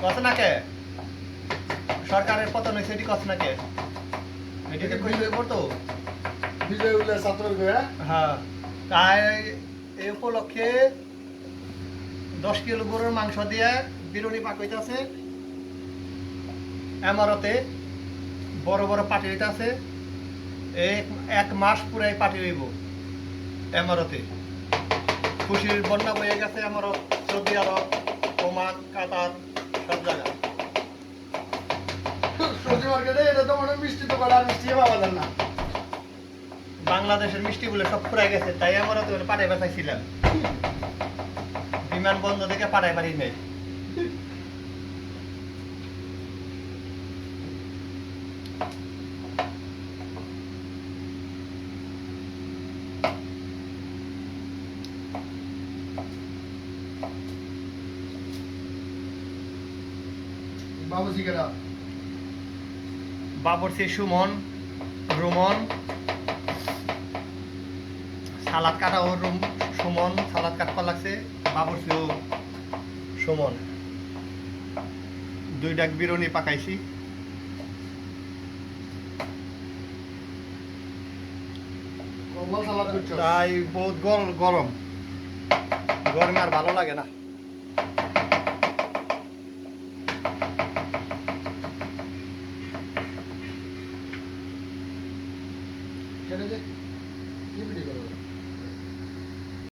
কথা না কে সরকারের পতন হয়েছে এটি কথা না কে এটিতে কইলে করতো বিজয় উল্লাস ছাত্র হ্যাঁ তাই এই উপলক্ষে 10 কিলো গরুর মাংস দিয়ে বিরিয়ানি পাক হইতাছে এমারতে বড় বড় পার্টি হইতাছে এক মাস পুরাই পার্টি হইব এমারতে খুশির বন্যা বয়ে গেছে এমারত সৌদি আরব ওমান কাতার সব জায়গায় সবজি মার্কেটে এটা তো মনে হয় মিষ্টি তো আর মিষ্টি পাওয়া যায় না বাংলাদেশের মিষ্টি বলে সব ফুরাই গেছে তাই আমরা তো পাঠাই পাঠাইছিলাম বিমানবন্দর থেকে পাঠাই পারি নাই বাবু সিগারা বাবরসি সুমন রুমন সালাদ কাটাও সুমন সালাদ কাটপা লাগছে বাবরসিও সুমন 2 ডাক বিরিয়ানি পাকাইছি কম্বল সালাদ করছো তাই বহুত গরম গরমে আর ভালো লাগে না